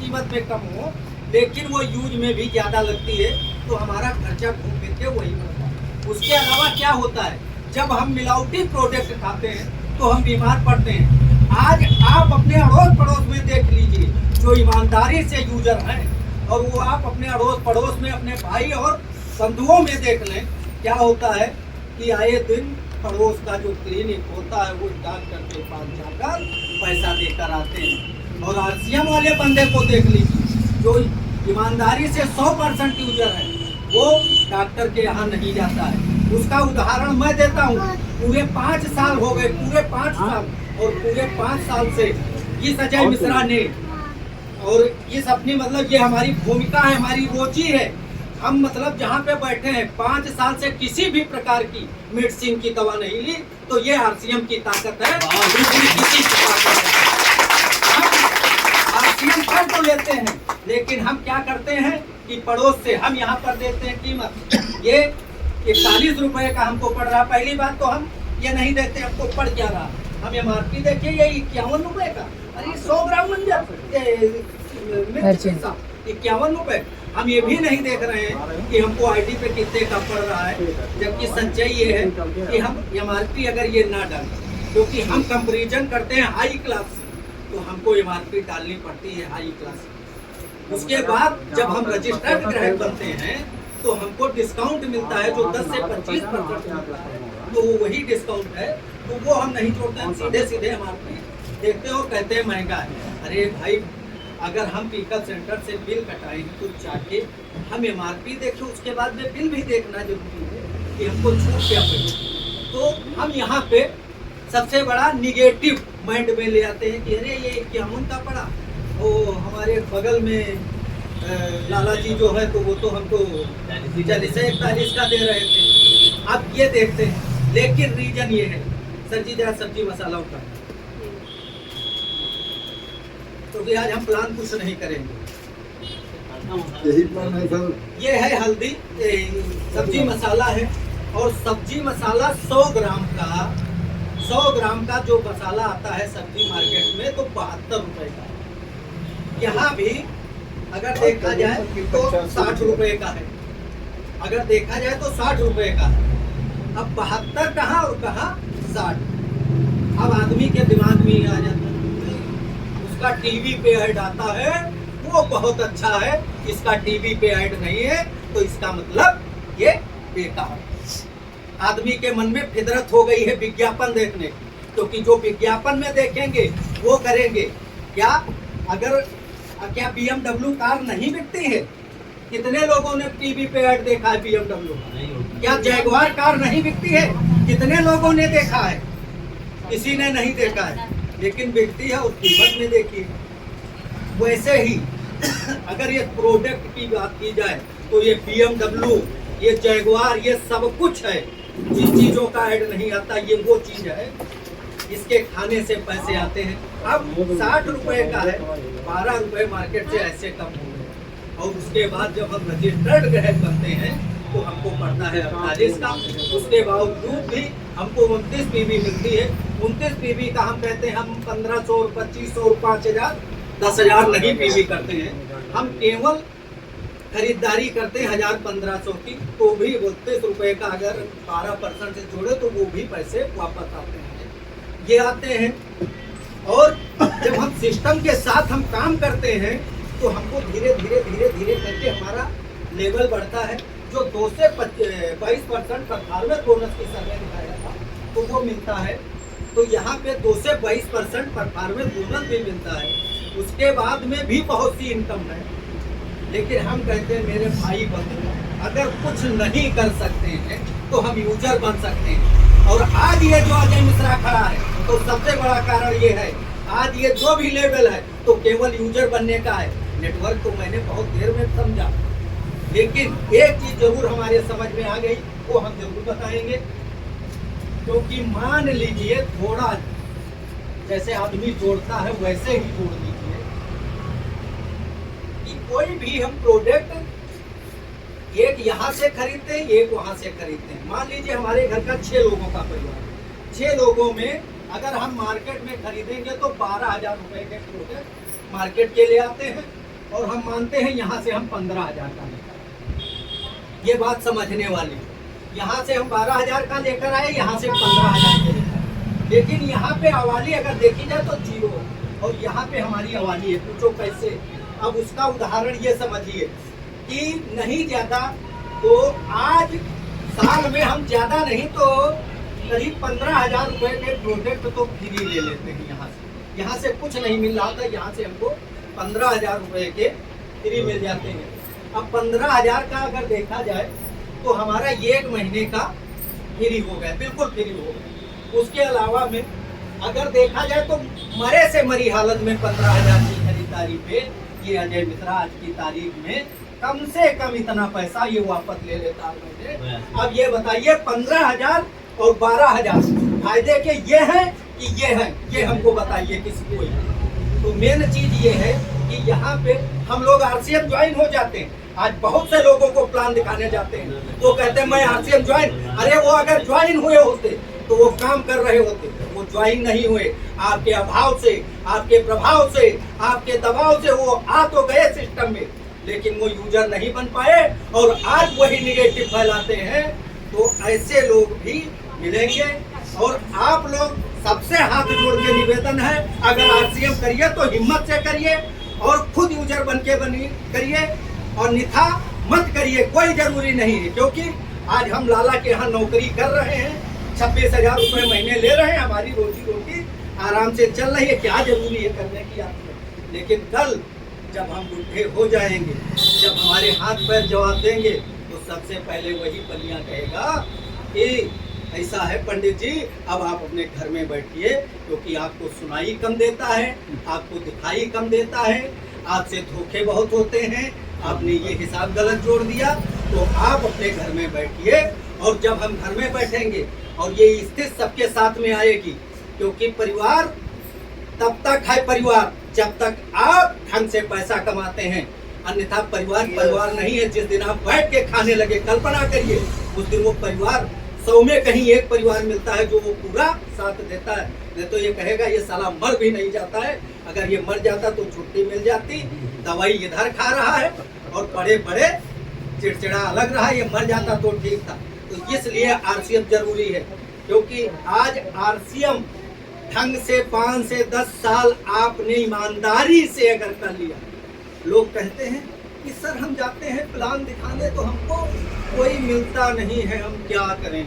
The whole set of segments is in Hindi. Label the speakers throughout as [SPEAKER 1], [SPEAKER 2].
[SPEAKER 1] कीमत में कम हो, लेकिन वो यूज में भी ज़्यादा लगती है, तो हमारा खर्चा घूम फिर के वही बढ़ता है। उसके अलावा क्या होता है, जब हम मिलावटी प्रोडक्ट खाते हैं तो हम बीमार पड़ते हैं। आज आप अपने अड़ोस पड़ोस में देख लीजिए, जो ईमानदारी से यूजर हैं, और वो आप अपने अड़ोस पड़ोस में, अपने भाई और बंधुओं में देख लें, क्या होता है कि आए दिन पड़ोस का जो क्लिनिक होता है वो डॉक्टर के पास जाकर पैसा देकर आते हैं। और आरसीएम वाले बंदे को देख लीजिए, जो ईमानदारी से 100% यूजर है, वो डॉक्टर के यहाँ नहीं जाता है। उसका उदाहरण मैं देता हूँ। पूरे 5 साल हो गए, पूरे 5 साल, और पूरे 5 साल से इस अजय मिश्रा ने, और इस अपनी मतलब ये हमारी भूमिका है, हमारी रुचि है, हम मतलब जहाँ पे बैठे हैं 5 साल से किसी भी प्रकार की मेडिसिन की दवा नहीं ली, तो ये आरसीएम की ताकत है। किसी की ताकत है। हम आरसीएम कर तो लेते हैं, लेकिन हम क्या करते हैं कि पड़ोस से हम यहाँ पर देते हैं कीमत, ये 41 रुपए का हमको पड़ रहा। पहली बात तो हम ये नहीं देते, हमको पड़ क्या रहा, हम एमआरपी देखिए ये 51 रुपए का। अरे 100 ग्राम मंजर 51 रुपए। हम ये भी नहीं देख रहे हैं कि हमको आईडी पे कितने का पड़ रहा है, जबकि सच्चाई ये है कि हम एमआरपी अगर ये ना डालें, क्योंकि हम कंपैरिजन करते हैं हाई क्लास से, तो हमको एमआरपी डालनी पड़ती है हाई क्लास। उसके बाद जब हम रजिस्टर्ड ग्राहक बनते हैं तो हमको डिस्काउंट मिलता है, जो 10 से 25% मिलता है, तो वो वही डिस्काउंट है, तो वो हम नहीं छोड़ते हैं। सीधे सीधे एमआरपी देखते हो, कहते हैं महंगा है। अरे भाई, अगर हम पिकअप सेंटर से बिल कटाएंगे तो जाके हम एमआरपी देखें, उसके बाद में बिल भी देखना जरूरी है कि हमको छूट क्या पड़ी। तो हम यहाँ पे सबसे बड़ा निगेटिव माइंड में ले आते हैं कि अरे ये 51 का पड़ा, वो हमारे बगल में लाला जी जो है तो वो तो हमको 40-41 का दे रहे थे। आप ये देखते हैं, लेकिन रीजन ये है, सर जी जरा सब्जी मसाला उठा, क्योंकि आज हम प्लान कुछ नहीं करेंगे।
[SPEAKER 2] यही प्लान है सर।
[SPEAKER 1] ये है हल्दी, सब्जी मसाला है, और सब्जी मसाला 100 ग्राम का जो मसाला आता है सब्जी मार्केट में, तो 72 रुपए का। यहाँ भी अगर देखा जाए तो 60 रुपए का है, अगर देखा जाए तो 60 रुपए का है। अब 72 कहाँ और कहाँ 60। अब आदमी के दिमाग में आ जाता है, उसका टीवी पे ऐड आता है, वो बहुत अच्छा है, इसका टीवी पे ऐड नहीं है, तो इसका मतलब ये बेकार। आदमी के मन में फितरत हो गई है विज्ञापन देखने, क्योंकि जो विज्ञापन में देखेंगे वो करेंगे। क्या BMW कार नहीं बिकती है? कितने लोगों ने टीवी पे ऐड देखा है BMW? क्या जैगवार कार नहीं बिकती है? कितने लोगों ने देखा है? किसी ने नहीं देखा है, लेकिन बिकती है, और कीमत में देखिए। वैसे ही अगर ये प्रोडक्ट की बात की जाए तो ये BMW, ये जैगवार, ये सब कुछ है। जिन चीज़ों का ऐड नहीं आता, ये वो चीज़ है, इसके खाने से पैसे आते हैं। अब 60 रुपए का है, 12 रुपए मार्केट से ऐसे कम हो गए। और उसके बाद जब हम रजिस्टर्ड ग्राहक बनते हैं तो हमको पड़ता है 48 का। उसके बावजूद भी हमको 29 पीवी मिलती है। 29 पीवी का हम कहते हैं, हम 1500 और 2500 और 5000 10,000 नहीं पीवी करते हैं। हम केवल खरीदारी करते हैं 1000-1500 की, तो भी 32 रुपए का अगर 12% से जोड़े तो वो भी पैसे वापस आते हैं। ये आते हैं, और जब हम सिस्टम के साथ हम काम करते हैं तो हमको धीरे धीरे करके हमारा लेवल बढ़ता है। जो 2 से 22% परफॉर्मेंस बोनस की सर्वे दिखाया था, तो वो मिलता है। तो यहाँ पे 2 से 22% परफॉर्मेंस बोनस भी मिलता है। उसके बाद में भी बहुत सी इनकम है, लेकिन हम कहते हैं मेरे भाई बंधु, अगर कुछ नहीं कर सकते हैं तो हम यूजर बन सकते हैं। और आज ये जो अजय मिश्रा खड़ा है, तो सबसे बड़ा कारण ये है, आज ये जो भी लेवल है तो केवल यूजर बनने का है। नेटवर्क तो मैंने बहुत देर में समझा, लेकिन एक चीज जरूर हमारे समझ में आ गई, वो हम जरूर बताएंगे। क्योंकि मान लीजिए थोड़ा जैसे आदमी जोड़ता है वैसे ही जोड़ लीजिए कि कोई भी हम प्रोडक्ट एक यहाँ से खरीदते हैं, एक वहाँ से खरीदते हैं। मान लीजिए हमारे घर का 6 लोगों का परिवार है। 6 लोगों में अगर हम मार्केट में खरीदेंगे तो 12,000 रुपए के प्रोडक्ट मार्केट के ले आते हैं, और हम मानते हैं यहाँ से हम 15,000 का लेकर, ये बात समझने वाली। यहाँ से हम 12,000 का लेकर आए, यहाँ से 15,000 के लेकर आए। लेकिन यहाँ पे अवाली अगर देखी जाए तो 0 और यहाँ पे हमारी अवाली है। पूछो कैसे? अब उसका उदाहरण ये समझिए कि नहीं ज़्यादा तो आज साल में हम ज़्यादा नहीं तो करीब 15,000 रुपये के प्रोजेक्ट तो फ्री ले लेते हैं। यहाँ से कुछ नहीं मिल रहा था, यहाँ से हमको 15,000 रुपये के फ्री मिल जाते हैं। अब 15,000 का अगर देखा जाए तो हमारा ये 1 महीने का फ्री हो गया, बिल्कुल फ्री हो गया। उसके अलावा में अगर देखा जाए तो मरे से मरी हालत में 15,000 की खरीदारी पे ये अजय मिश्रा आज की तारीख में कम से कम इतना पैसा ये वापस ले लेता है। अब ये बताइए 15,000 और 12,000 फायदे के ये हैं कि ये हैं, ये हमको बताइए किसी को। तो मेन चीज ये है कि यहाँ पे हम लोग आरसीएम ज्वाइन हो जाते हैं। आज बहुत से लोगों को प्लान दिखाने जाते हैं, वो कहते हैं मैं आरसीएम ज्वाइन। अरे वो अगर ज्वाइन हुए होते तो वो काम कर रहे होते, वो ज्वाइन नहीं हुए। आपके अभाव से, आपके प्रभाव से, आपके दबाव से वो आ तो गए सिस्टम में, लेकिन वो यूजर नहीं बन पाए और आज वही निगेटिव फैलाते हैं। तो ऐसे लोग भी मिलेंगे और आप लोग सबसे हाथ जोड़ के निवेदन है, अगर आरसीएम करिए तो हिम्मत से करिए और खुद यूजर बन के करिए और निथा मत करिए। कोई जरूरी नहीं है, क्योंकि आज हम लाला के यहाँ नौकरी कर रहे हैं, 26,000 रुपये महीने ले रहे हैं, हमारी रोजी रोटी आराम से चल रही है। क्या जरूरी है करने की आपको? लेकिन कल जब हम बूढ़े हो जाएंगे, जब हमारे हाथ पैर जवाब देंगे, तो सबसे पहले वही बलिया कहेगा कि ऐसा है पंडित जी, अब आप अपने घर में बैठिए, क्योंकि आपको सुनाई कम देता है, आपको दिखाई कम देता है, आपसे धोखे बहुत होते हैं, आपने ये हिसाब गलत जोड़ दिया, तो आप अपने घर में बैठिए। और जब हम घर में बैठेंगे और ये स्थिति सबके साथ में आएगी, क्योंकि परिवार तब तक है परिवार जब तक आप ढंग से पैसा कमाते हैं, अन्यथा परिवार नहीं है। जिस दिन आप बैठ के खाने लगे, कल्पना करिए, उस दिन वो परिवार 100 में कहीं 1 परिवार मिलता है जो वो पूरा साथ देता है। नहीं तो ये कहेगा ये साला मर भी नहीं जाता है, अगर ये मर जाता तो छुट्टी मिल जाती, दवाई इधर खा रहा है और बड़े बड़े चिड़चिड़ा अलग रहा, ये मर जाता तो ठीक था। तो इसलिए आरसीएम जरूरी है, क्योंकि आज आरसीएम ढंग से 5 से 10 साल आपने ईमानदारी से अगर कर लिया, लोग कहते हैं कि सर हम जाते हैं प्लान दिखाने तो हमको कोई मिलता नहीं है, हम क्या करें?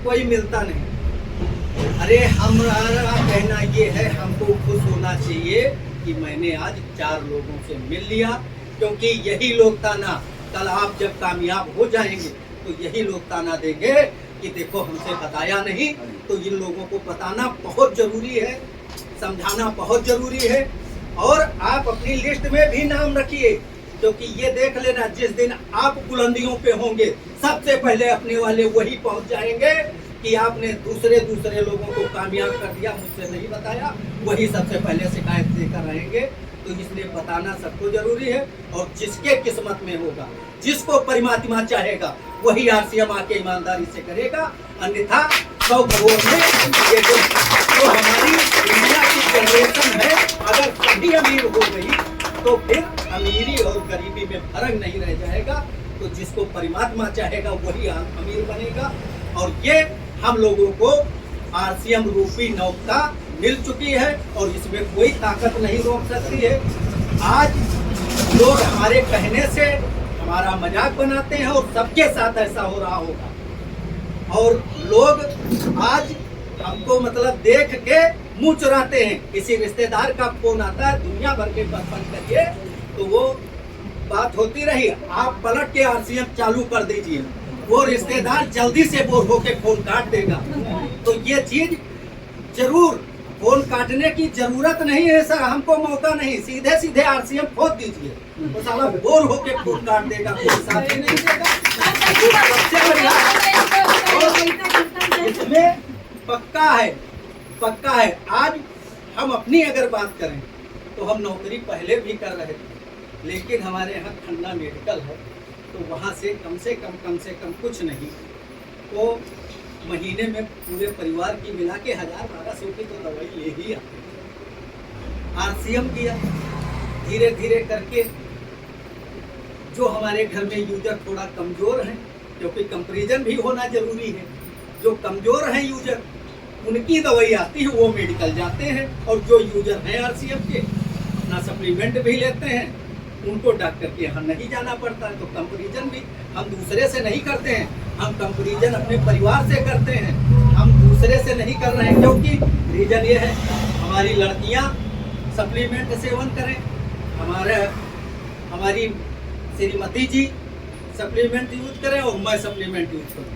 [SPEAKER 1] कोई मिलता नहीं। अरे हमारा कहना ये है, हमको खुश होना चाहिए कि मैंने आज 4 लोगों से मिल लिया, क्योंकि यही लोग ताना कल आप जब कामयाब हो जाएंगे तो यही लोग ताना देंगे कि देखो हमसे बताया नहीं। तो इन लोगों को बताना बहुत जरूरी है, समझाना बहुत जरूरी है। और आप अपनी लिस्ट में भी नाम रखिए, क्योंकि ये देख लेना जिस दिन आप बुलंदियों पे होंगे, सबसे पहले अपने वाले वही पहुंच जाएंगे कि आपने दूसरे लोगों को कामयाब कर दिया, मुझसे नहीं बताया, वही सबसे पहले शिकायत देकर रहेंगे। तो इसलिए बताना सबको जरूरी है। और जिसके किस्मत में होगा, जिसको परमात्मा चाहेगा, वही आरसीएम आके ईमानदारी से करेगा, अन्यथा 100 करोड़ में ये जो हमारी इंडिया की जनरेशन है, अगर सभी अमीर हो गई तो फिर अमीरी और गरीबी में फर्क नहीं रह जाएगा। तो जिसको परमात्मा चाहेगा वही अमीर बनेगा। और ये हम लोगों को आरसीएम रूपी नौका मिल चुकी है और इसमें कोई ताकत नहीं रोक सकती है। आज लोग हमारे कहने से हमारा मजाक बनाते हैं और सबके साथ ऐसा हो रहा होगा। और लोग आज हमको मतलब देख के मुंह चुराते हैं। किसी रिश्तेदार का फोन आता है, दुनिया भर के बंद करिए तो वो बात होती रही, आप पलट के आरसीएम चालू कर दीजिए, वो रिश्तेदार जल्दी से बोर होके फोन काट देगा। तो ये चीज जरूर, फोन काटने की जरूरत नहीं है सर, हमको मौका नहीं, सीधे सीधे आरसीएम खोद दीजिए, तो साला बोर होके फोन काट देगा, कोई साथ ही नहीं देगा। इसमें पक्का है। आज हम अपनी अगर बात करें तो हम नौकरी पहले भी कर रहे थे, लेकिन हमारे यहाँ खन्ना मेडिकल है, तो वहाँ से कम कुछ नहीं तो महीने में पूरे परिवार की मिला के 1000-1200 की तो दवाई ले ही आते। आरसीएम किया, धीरे धीरे करके जो हमारे घर में यूजर थोड़ा कमज़ोर हैं, क्योंकि कंपैरिजन भी होना जरूरी है, जो कमज़ोर हैं यूजर उनकी दवाई आती है, वो मेडिकल जाते हैं, और जो यूजर हैं आरसीएफ के अपना सप्लीमेंट भी लेते हैं, उनको डॉक्टर के यहाँ नहीं जाना पड़ता है। तो कंपैरिजन भी हम दूसरे से नहीं करते हैं, हम कंपैरिजन अपने परिवार से करते हैं, हम दूसरे से नहीं कर रहे हैं। क्योंकि रीजन ये है, हमारी लड़कियाँ सप्लीमेंट सेवन करें, हमारी श्रीमती जी सप्लीमेंट यूज करें और मैं सप्लीमेंट यूज करूँ,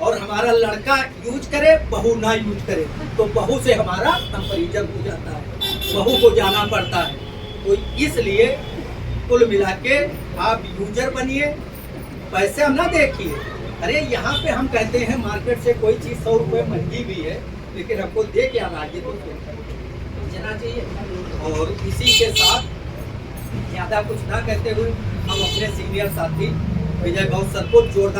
[SPEAKER 1] और हमारा लड़का यूज करे, बहू ना यूज करे, तो बहू से हमारा कंपैरिजन हो जाता है, बहू को जाना पड़ता है। तो इसलिए कुल मिला के आप यूजर बनिए, पैसे हम ना देखिए। अरे यहाँ पे हम कहते हैं मार्केट से कोई चीज़ 100 रुपये महंगी भी है, लेकिन आपको दे क्या रहा है, ये तो समझना चाहिए। और इसी के साथ ज़्यादा कुछ ना कहते हुए हम अपने सीनियर साथी विजय भाऊ सर को जोरदार